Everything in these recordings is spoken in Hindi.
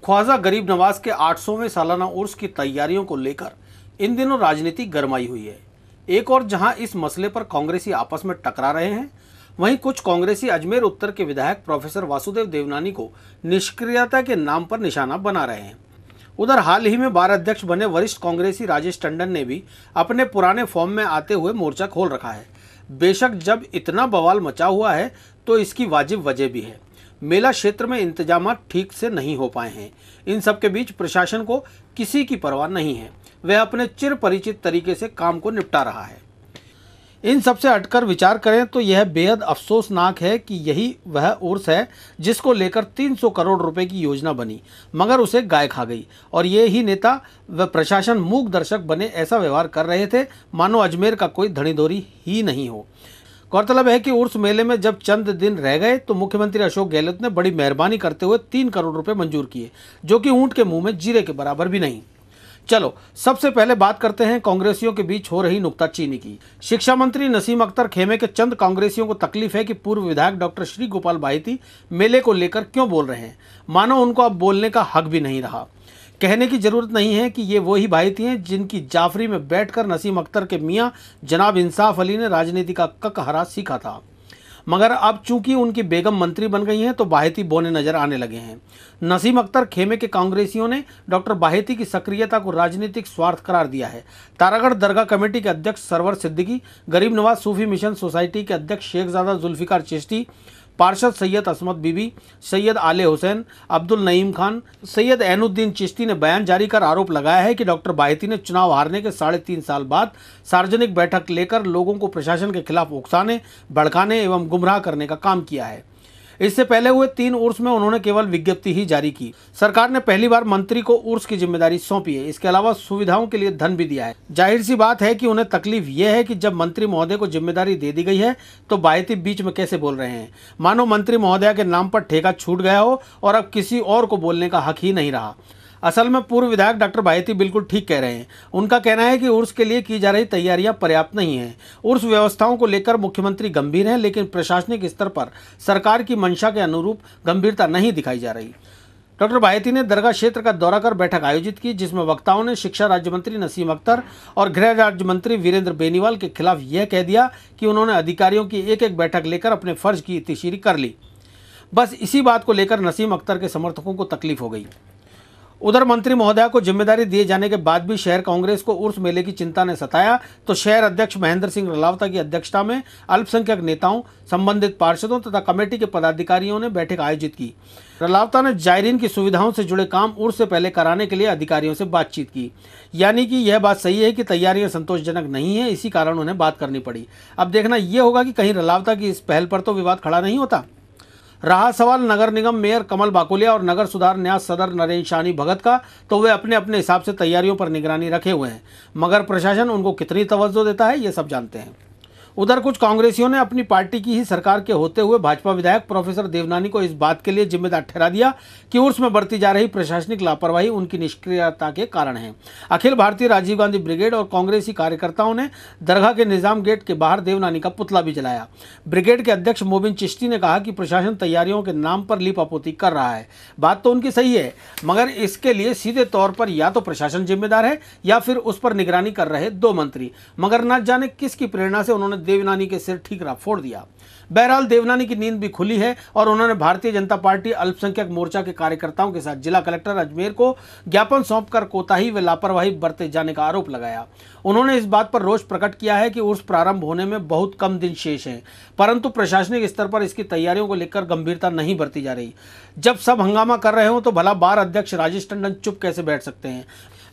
ख्वाजा गरीब नवाज के 800वें सालाना उर्स की तैयारियों को लेकर इन दिनों राजनीति गरमाई हुई है। एक और जहां इस मसले पर कांग्रेसी आपस में टकरा रहे हैं, वहीं कुछ कांग्रेसी अजमेर उत्तर के विधायक प्रोफेसर वासुदेव देवनानी को निष्क्रियता के नाम पर निशाना बना रहे हैं। उधर हाल ही में बार अध्यक्ष बने वरिष्ठ कांग्रेसी राजेश टंडन ने भी अपने पुराने फॉर्म में आते हुए मोर्चा खोल रखा है। बेशक जब इतना बवाल मचा हुआ है तो इसकी वाजिब वजह भी है। मेला क्षेत्र में इंतजामात ठीक से नहीं हो पाए हैं। इन सब के बीच प्रशासन को किसी की परवाह नहीं है, वह अपने चिर परिचित तरीके से काम को निपटा रहा है। इन सब से हटकर विचार करें तो यह बेहद अफसोसनाक है कि यही वह उर्स है जिसको लेकर 300 करोड़ रुपए की योजना बनी, मगर उसे गाय खा गई और ये ही नेता व प्रशासन मूक दर्शक बने ऐसा व्यवहार कर रहे थे मानो अजमेर का कोई धनीधोरी ही नहीं हो। गौरतलब है कि उर्स मेले में जब चंद दिन रह गए तो मुख्यमंत्री अशोक गहलोत ने बड़ी मेहरबानी करते हुए 3 करोड़ रुपए मंजूर किए, जो कि ऊंट के मुंह में जीरे के बराबर भी नहीं। चलो सबसे पहले बात करते हैं कांग्रेसियों के बीच हो रही नुक्ताचीनी की। शिक्षा मंत्री नसीम अख्तर खेमे के चंद कांग्रेसियों को तकलीफ है कि पूर्व विधायक डॉक्टर श्री गोपाल बाहिती मेले को लेकर क्यों बोल रहे हैं, मानो उनको अब बोलने का हक भी नहीं रहा। कहने की जरूरत नहीं है कि ये वही बाहिती हैं जिनकी जाफरी में बैठकर नसीम अख्तर के मियां जनाब इंसाफ अली ने राजनीति का ककहरा सीखा था, मगर अब चूंकि उनकी बेगम मंत्री बन गई हैं तो बाहिती बोने नजर आने लगे हैं। नसीम अख्तर खेमे के कांग्रेसियों ने डॉक्टर बाहिती की सक्रियता को राजनीतिक स्वार्थ करार दिया है। तारागढ़ दरगाह कमेटी के अध्यक्ष सरवर सिद्दीकी, गरीब नवाज सूफी मिशन सोसाइटी के अध्यक्ष शेखजादा जुल्फिकार चिश्ती, पार्षद सैयद असमत बीबी, सैयद आले हुसैन, अब्दुल नईम खान, सैयद ऐनुद्दीन चिश्ती ने बयान जारी कर आरोप लगाया है कि डॉक्टर बाहिती ने चुनाव हारने के 3.5 साल बाद सार्वजनिक बैठक लेकर लोगों को प्रशासन के खिलाफ उकसाने, भड़काने एवं गुमराह करने का काम किया है। इससे पहले हुए 3 उर्स में उन्होंने केवल विज्ञप्ति ही जारी की। सरकार ने पहली बार मंत्री को उर्स की जिम्मेदारी सौंपी है। इसके अलावा सुविधाओं के लिए धन भी दिया है। जाहिर सी बात है कि उन्हें तकलीफ यह है कि जब मंत्री महोदय को जिम्मेदारी दे दी गई है तो बाहिती बीच में कैसे बोल रहे हैं, मानो मंत्री महोदय के नाम पर ठेका छूट गया हो और अब किसी और को बोलने का हक ही नहीं रहा। असल में पूर्व विधायक डॉक्टर बाहिती बिल्कुल ठीक कह रहे हैं। उनका कहना है कि उर्स के लिए की जा रही तैयारियां पर्याप्त नहीं हैं। उर्स व्यवस्थाओं को लेकर मुख्यमंत्री गंभीर हैं, लेकिन प्रशासनिक स्तर पर सरकार की मंशा के अनुरूप गंभीरता नहीं दिखाई जा रही। डॉक्टर बाहिती ने दरगाह क्षेत्र का दौरा कर बैठक आयोजित की, जिसमें वक्ताओं ने शिक्षा राज्य मंत्री नसीम अख्तर और गृह राज्य मंत्री वीरेंद्र बेनीवाल के खिलाफ यह कह दिया कि उन्होंने अधिकारियों की एक एक बैठक लेकर अपने फर्ज की तीसीरी कर ली। बस इसी बात को लेकर नसीम अख्तर के समर्थकों को तकलीफ हो गई। उधर मंत्री महोदया को जिम्मेदारी दिए जाने के बाद भी शहर कांग्रेस को उर्स मेले की चिंता ने सताया तो शहर अध्यक्ष महेंद्र सिंह रलावता की अध्यक्षता में अल्पसंख्यक नेताओं, संबंधित पार्षदों तथा कमेटी के पदाधिकारियों ने बैठक आयोजित की। रलावता ने जायरीन की सुविधाओं से जुड़े काम उर्स से पहले कराने के लिए अधिकारियों से बातचीत की, यानी कि यह बात सही है कि तैयारियां संतोषजनक नहीं है, इसी कारण उन्हें बात करनी पड़ी। अब देखना यह होगा कि कहीं रलावता की इस पहल पर तो विवाद खड़ा नहीं होता। रहा सवाल नगर निगम मेयर कमल बाकुलिया और नगर सुधार न्यास सदर नरेंद्र शानी भगत का, तो वे अपने अपने हिसाब से तैयारियों पर निगरानी रखे हुए हैं, मगर प्रशासन उनको कितनी तवज्जो देता है ये सब जानते हैं। उधर कुछ कांग्रेसियों ने अपनी पार्टी की ही सरकार के होते हुए भाजपा विधायक प्रोफेसर देवनानी को इस बात के लिए जिम्मेदार ठहरा दिया कि उर्स में बरती जा रही प्रशासनिक लापरवाही उनकी निष्क्रियता के कारण है। अखिल भारतीय राजीव गांधी ब्रिगेड और कांग्रेसी कार्यकर्ताओं ने दरगाह के निजाम गेट के बाहर देवनानी का पुतला भी जलाया। ब्रिगेड के अध्यक्ष मोबिन चिश्ती ने कहा कि प्रशासन तैयारियों के नाम पर लीपापोती कर रहा है। बात तो उनकी सही है, मगर इसके लिए सीधे तौर पर या तो प्रशासन जिम्मेदार है या फिर उस पर निगरानी कर रहे 2 मंत्री, मगर न जाने किसकी प्रेरणा से उन्होंने देवनानी के सिर ठीकरा फोड़ दिया। बहरहाल देवनानी की नींद भी खुली है और उन्होंने भारतीय जनता पार्टी अल्पसंख्यक मोर्चा के कार्यकर्ताओं के साथ जिला कलेक्टर अजमेर को ज्ञापन सौंपकर कोताही व लापरवाही बरते जाने का आरोप लगाया। उन्होंने इस बात पर रोष प्रकट किया है कि उर्स प्रारंभ होने में बहुत कम दिन शेष हैं, परंतु प्रशासनिक स्तर पर इसकी तैयारियों को लेकर गंभीरता नहीं बरती जा रही। जब सब हंगामा कर रहे हो तो भला बार अध्यक्ष राजेश टंडन चुप कैसे बैठ सकते हैं?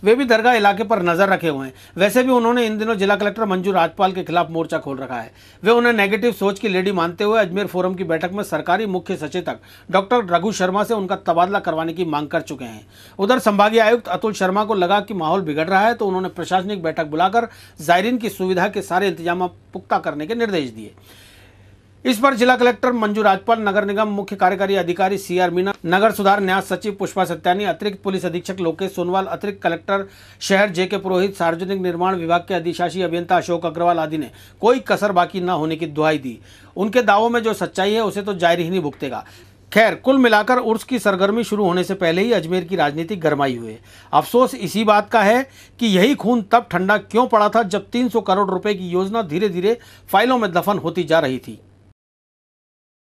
वे भी दरगाह इलाके पर नजर रखे हुए हैं। वैसे भी उन्होंने इन दिनों जिला कलेक्टर मंजू राजपाल के खिलाफ मोर्चा खोल रखा है। वे उन्हें नेगेटिव सोच की लेडी मानते हुए अजमेर फोरम की बैठक में सरकारी मुख्य सचेतक डॉक्टर रघु शर्मा से उनका तबादला करवाने की मांग कर चुके हैं। उधर संभागीय आयुक्त अतुल शर्मा को लगा कि माहौल बिगड़ रहा है तो उन्होंने प्रशासनिक बैठक बुलाकर जायरीन की सुविधा के सारे इंतजाम पुख्ता करने के निर्देश दिए। इस पर जिला कलेक्टर मंजू राजपाल, नगर निगम मुख्य कार्यकारी अधिकारी CR मीना, नगर सुधार न्यास सचिव पुष्पा सत्यानी, अतिरिक्त पुलिस अधीक्षक लोकेश सोनवाल, अतिरिक्त कलेक्टर शहर JK पुरोहित, सार्वजनिक निर्माण विभाग के अधिशासी अभियंता अशोक अग्रवाल आदि ने कोई कसर बाकी न होने की दुहाई दी। उनके दावों में जो सच्चाई है उसे तो जायरीन ही भुगतेगा। खैर, कुल मिलाकर उर्स की सरगर्मी शुरू होने से पहले ही अजमेर की राजनीति गरमाई हुई है। अफसोस इसी बात का है कि यही खून तब ठंडा क्यों पड़ा था जब 300 करोड़ रुपए की योजना धीरे धीरे फाइलों में दफन होती जा रही थी।